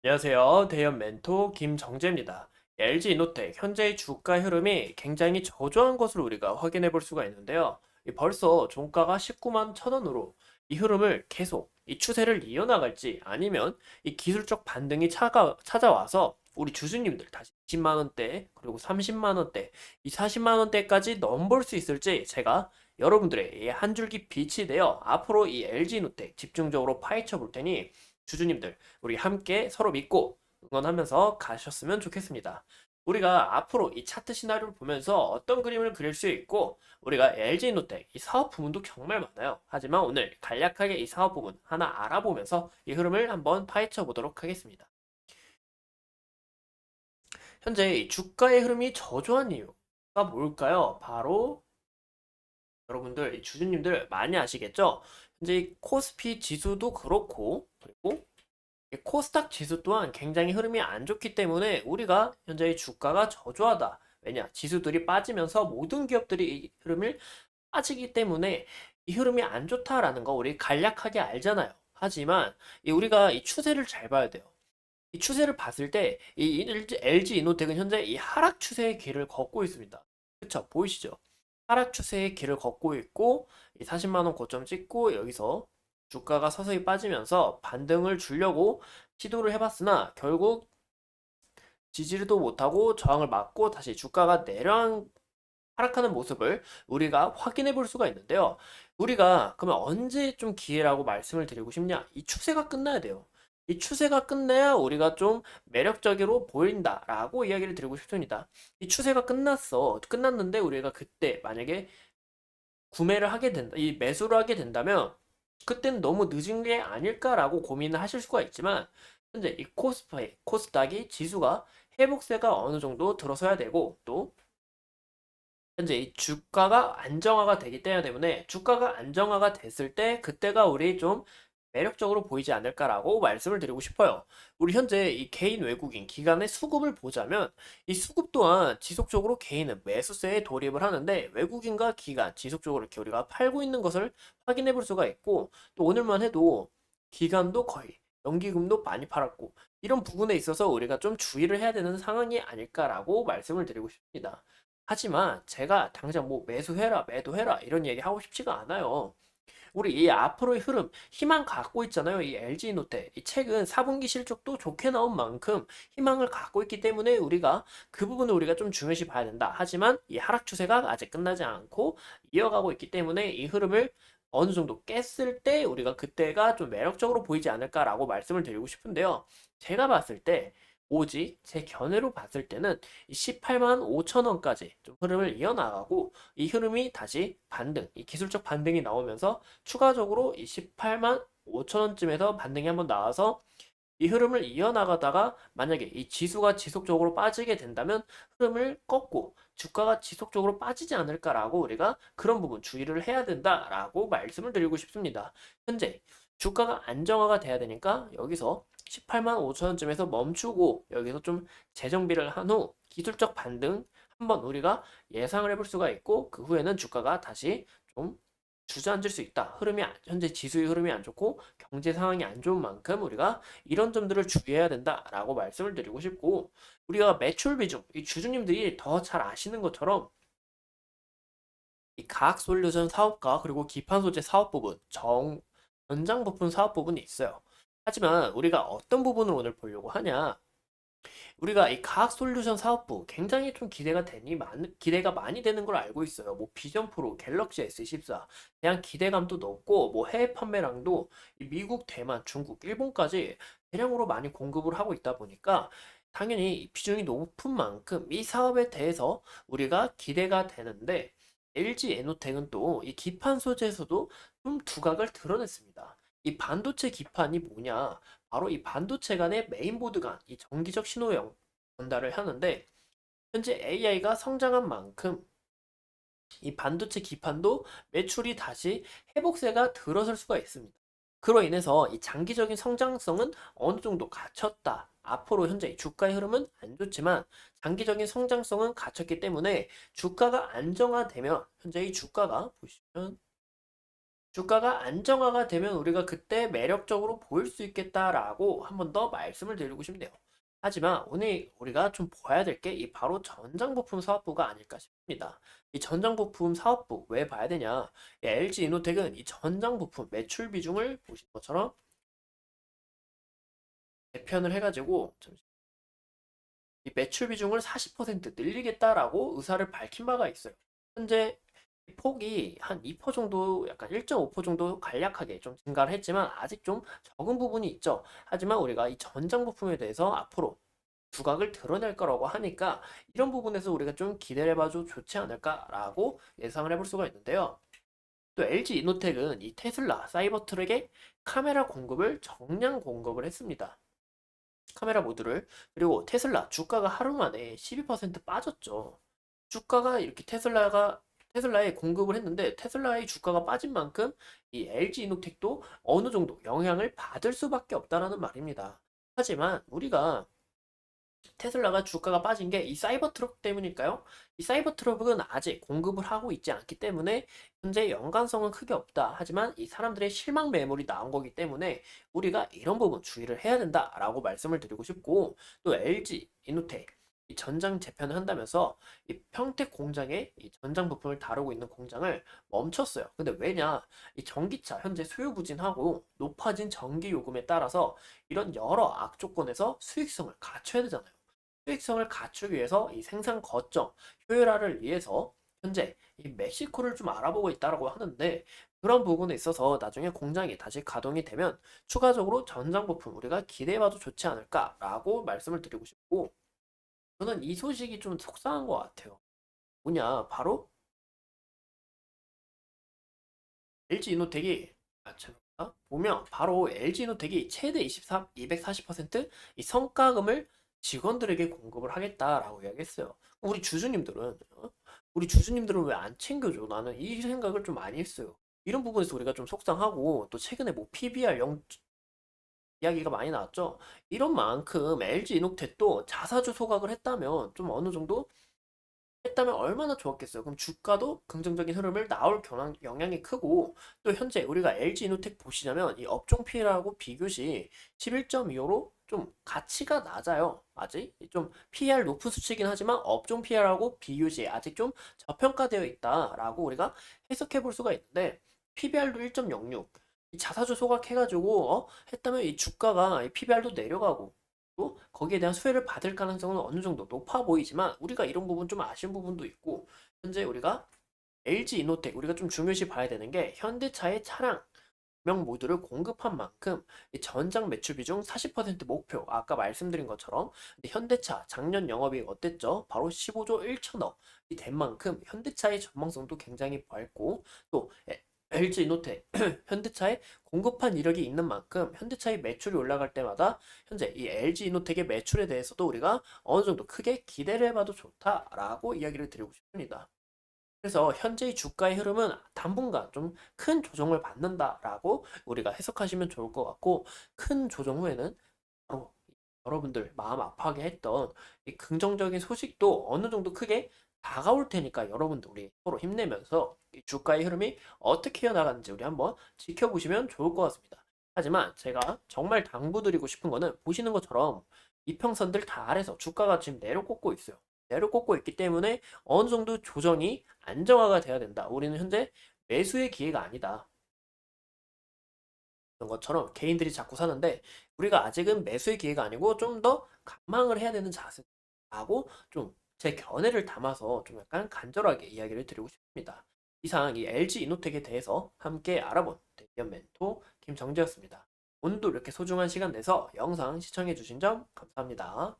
안녕하세요. 대연 멘토 김정재입니다. LG이노텍 현재의 주가 흐름이 굉장히 저조한 것을 우리가 확인해 볼 수가 있는데요. 벌써 종가가 19만 1,000원으로 이 흐름을 계속 이 추세를 이어나갈지 아니면 이 기술적 반등이 찾아와서 우리 주주님들 다시 20만 원대 그리고 30만 원대 이 40만 원대까지 넘볼 수 있을지 제가 여러분들의 이 한 줄기 빛이 되어 앞으로 이 LG이노텍 집중적으로 파헤쳐 볼 테니 주주님들 우리 함께 서로 믿고 응원하면서 가셨으면 좋겠습니다. 우리가 앞으로 이 차트 시나리오를 보면서 어떤 그림을 그릴 수 있고 우리가 LG노텍 이 사업 부분도 정말 많아요. 하지만 오늘 간략하게 이 사업 부분 하나 알아보면서 이 흐름을 한번 파헤쳐 보도록 하겠습니다. 현재 이 주가의 흐름이 저조한 이유가 뭘까요? 바로 여러분들 이 주주님들 많이 아시겠죠? 현재 이 코스피 지수도 그렇고 그리고 이 코스닥 지수 또한 굉장히 흐름이 안 좋기 때문에 우리가 현재 의 주가가 저조하다. 왜냐? 지수들이 빠지면서 모든 기업들이 이 흐름을 빠지기 때문에 이 흐름이 안 좋다라는 거 우리 간략하게 알잖아요. 하지만 우리가 이 추세를 잘 봐야 돼요. 이 추세를 봤을 때 이 LG 이노텍은 현재 이 하락 추세의 길을 걷고 있습니다. 그쵸? 보이시죠? 하락 추세의 길을 걷고 있고 이 40만 원 고점 찍고 여기서 주가가 서서히 빠지면서 반등을 주려고 시도를 해봤으나 결국 지지도 못하고 저항을 맞고 다시 주가가 하락하는 모습을 우리가 확인해 볼 수가 있는데요. 우리가 그러면 언제 좀 기회라고 말씀을 드리고 싶냐? 이 추세가 끝나야 돼요. 이 추세가 끝나야 우리가 좀 매력적으로 보인다라고 이야기를 드리고 싶습니다. 이 추세가 끝났는데 우리가 그때 만약에 구매를 하게 된다, 이 매수를 하게 된다면 그때는 너무 늦은 게 아닐까라고 고민을 하실 수가 있지만 현재 이 코스닥이 지수가 회복세가 어느 정도 들어서야 되고 또 현재 이 주가가 안정화가 되기 때문에 주가가 안정화가 됐을 때 그때가 우리 좀 매력적으로 보이지 않을까라고 말씀을 드리고 싶어요. 우리 현재 이 개인 외국인 기관의 수급을 보자면 이 수급 또한 지속적으로 개인은 매수세에 돌입을 하는데 외국인과 기관 지속적으로 이렇게 우리가 팔고 있는 것을 확인해 볼 수가 있고 또 오늘만 해도 기관도 거의 연기금도 많이 팔았고 이런 부분에 있어서 우리가 좀 주의를 해야 되는 상황이 아닐까라고 말씀을 드리고 싶습니다. 하지만 제가 당장 뭐 매수해라, 매도해라 이런 얘기 하고 싶지가 않아요. 우리 이 앞으로의 흐름 희망 갖고 있잖아요. 이 LG노태 이 최근 4분기 실적도 좋게 나온 만큼 희망을 갖고 있기 때문에 우리가 그 부분을 우리가 좀 중요시 봐야 된다. 하지만 이 하락 추세가 아직 끝나지 않고 이어가고 있기 때문에 이 흐름을 어느 정도 깼을 때 우리가 그때가 좀 매력적으로 보이지 않을까라고 말씀을 드리고 싶은데요. 제가 봤을 때 오직 제 견해로 봤을 때는 18만 5천 원까지 좀 흐름을 이어나가고 이 흐름이 다시 반등, 이 기술적 반등이 나오면서 추가적으로 이 18만 5천 원쯤에서 반등이 한번 나와서 이 흐름을 이어나가다가 만약에 이 지수가 지속적으로 빠지게 된다면 흐름을 꺾고 주가가 지속적으로 빠지지 않을까라고 우리가 그런 부분 주의를 해야 된다라고 말씀을 드리고 싶습니다. 현재 주가가 안정화가 돼야 되니까 여기서 18만 5천 원쯤에서 멈추고 여기서 좀 재정비를 한 후 기술적 반등 한번 우리가 예상을 해볼 수가 있고 그 후에는 주가가 다시 좀 주저앉을 수 있다. 현재 지수의 흐름이 안 좋고 경제 상황이 안 좋은 만큼 우리가 이런 점들을 주의해야 된다라고 말씀을 드리고 싶고 우리가 매출 비중, 이 주주님들이 더 잘 아시는 것처럼 이 과학 솔루션 사업과 그리고 기판 소재 사업 부분, 전장 부품 사업 부분이 있어요. 하지만 우리가 어떤 부분을 오늘 보려고 하냐? 우리가 이 과학 솔루션 사업부 굉장히 좀 기대가 많이 되는 걸 알고 있어요. 뭐 비전 프로, 갤럭시 S24 대한 기대감도 높고 뭐 해외 판매량도 미국, 대만, 중국, 일본까지 대량으로 많이 공급을 하고 있다 보니까 당연히 비중이 높은 만큼 이 사업에 대해서 우리가 기대가 되는데 LG 에노텍은 또 이 기판 소재에서도 좀 두각을 드러냈습니다. 이 반도체 기판이 뭐냐? 바로 이 반도체 간의 메인보드 간 이 정기적 신호 전달을 하는데 현재 AI가 성장한 만큼 이 반도체 기판도 매출이 다시 회복세가 들어설 수가 있습니다. 그로 인해서 이 장기적인 성장성은 어느 정도 갖췄다. 앞으로 현재 주가의 흐름은 안 좋지만 장기적인 성장성은 갖췄기 때문에 주가가 안정화되면 현재 이 주가가 보시면 주가가 안정화가 되면 우리가 그때 매력적으로 보일 수 있겠다라고 한 번 더 말씀을 드리고 싶네요. 하지만 오늘 우리가 좀 봐야 될 게 이 바로 전장부품 사업부가 아닐까 싶습니다. 이 전장부품 사업부 왜 봐야 되냐? 이 LG 이노텍은 이 전장부품 매출 비중을 보신 것처럼 개편을 해가지고 이 매출 비중을 40% 늘리겠다라고 의사를 밝힌 바가 있어요. 현재 폭이 한 2% 정도, 약간 1.5% 정도 간략하게 좀 증가를 했지만 아직 좀 적은 부분이 있죠. 하지만 우리가 이 전장 부품에 대해서 앞으로 두각을 드러낼 거라고 하니까 이런 부분에서 우리가 좀 기대를 해봐도 좋지 않을까라고 예상을 해볼 수가 있는데요. 또 LG 이노텍은 이 테슬라 사이버트랙에 카메라 공급을 정량 공급을 했습니다. 카메라 모듈을. 그리고 테슬라 주가가 하루 만에 12% 빠졌죠. 주가가 이렇게 테슬라에 공급을 했는데 테슬라의 주가가 빠진 만큼 이 LG 이노텍도 어느 정도 영향을 받을 수밖에 없다라는 말입니다. 하지만 우리가 테슬라가 주가가 빠진 게 이 사이버 트럭 때문일까요? 이 사이버 트럭은 아직 공급을 하고 있지 않기 때문에 현재 연관성은 크게 없다. 하지만 이 사람들의 실망 매물이 나온 거기 때문에 우리가 이런 부분 주의를 해야 된다라고 말씀을 드리고 싶고, 또 LG 이노텍 이 전장 재편을 한다면서 이 평택 공장에 이 전장 부품을 다루고 있는 공장을 멈췄어요. 근데 왜냐? 이 전기차 현재 소요 부진하고 높아진 전기 요금에 따라서 이런 여러 악조건에서 수익성을 갖춰야 되잖아요. 수익성을 갖추기 위해서 이 생산 거점 효율화를 위해서 현재 이 멕시코를 좀 알아보고 있다라고 하는데, 그런 부분에 있어서 나중에 공장이 다시 가동이 되면 추가적으로 전장 부품 우리가 기대해봐도 좋지 않을까라고 말씀을 드리고 싶고, 저는 이 소식이 좀 속상한 것 같아요. 뭐냐, 바로 LG 이노텍이 제가 보면 바로 LG 이노텍이 최대 240%이 성과금을 직원들에게 공급을 하겠다라고 이야기했어요. 우리 주주님들은 우리 주주님들은 왜 안 챙겨줘? 나는 이 생각을 좀 많이 했어요. 이런 부분에서 우리가 좀 속상하고, 또 최근에 뭐 PBR 이야기가 많이 나왔죠. 이런 만큼 LG 이노텍도 자사주 소각을 했다면 좀 어느 정도 했다면 얼마나 좋았겠어요. 그럼 주가도 긍정적인 흐름을 나올 영향이 크고, 또 현재 우리가 LG 이노텍 보시자면 이 업종 피해라고 비교시 11.25로 좀 가치가 낮아요. 아직 좀 PER 높은 수치이긴 하지만 업종 PER하고 비교시 아직 좀 저평가되어 있다라고 우리가 해석해 볼 수가 있는데, PBR도 1.06, 이 자사주 소각해가지고 했다면 이 주가가 이 PBR도 내려가고 또 거기에 대한 수혜를 받을 가능성은 어느 정도 높아 보이지만, 우리가 이런 부분 좀 아쉬운 부분도 있고, 현재 우리가 LG 이노텍 우리가 좀 중요시 봐야 되는 게 현대차의 차량 명 모듈을 공급한 만큼 이 전장 매출 비중 40% 목표, 아까 말씀드린 것처럼. 근데 현대차 작년 영업이익 어땠죠? 바로 15조 1천억이 된 만큼 현대차의 전망성도 굉장히 밝고, 또 LG 이노텍 현대차에 공급한 이력이 있는 만큼 현대차의 매출이 올라갈 때마다 현재 이 LG 이노텍의 매출에 대해서도 우리가 어느 정도 크게 기대를 해봐도 좋다라고 이야기를 드리고 싶습니다. 그래서 현재의 주가의 흐름은 당분간 좀 큰 조정을 받는다라고 우리가 해석하시면 좋을 것 같고, 큰 조정 후에는 바로 여러분들 마음 아파하게 했던 이 긍정적인 소식도 어느 정도 크게 다가올 테니까, 여러분들 우리 서로 힘내면서 이 주가의 흐름이 어떻게 이어나가는지 우리 한번 지켜보시면 좋을 것 같습니다. 하지만 제가 정말 당부드리고 싶은 거는, 보시는 것처럼 이평선들 다 아래서 주가가 지금 내려꽂고 있어요. 내려꽂고 있기 때문에 어느 정도 조정이 안정화가 돼야 된다. 우리는 현재 매수의 기회가 아니다. 그런 것처럼 개인들이 자꾸 사는데, 우리가 아직은 매수의 기회가 아니고 좀 더 관망을 해야 되는 자세라고 좀 제 견해를 담아서 좀 약간 간절하게 이야기를 드리고 싶습니다. 이상 이 LG 이노텍에 대해서 함께 알아본 대기업 멘토 김정재였습니다. 오늘도 이렇게 소중한 시간 내서 영상 시청해 주신 점 감사합니다.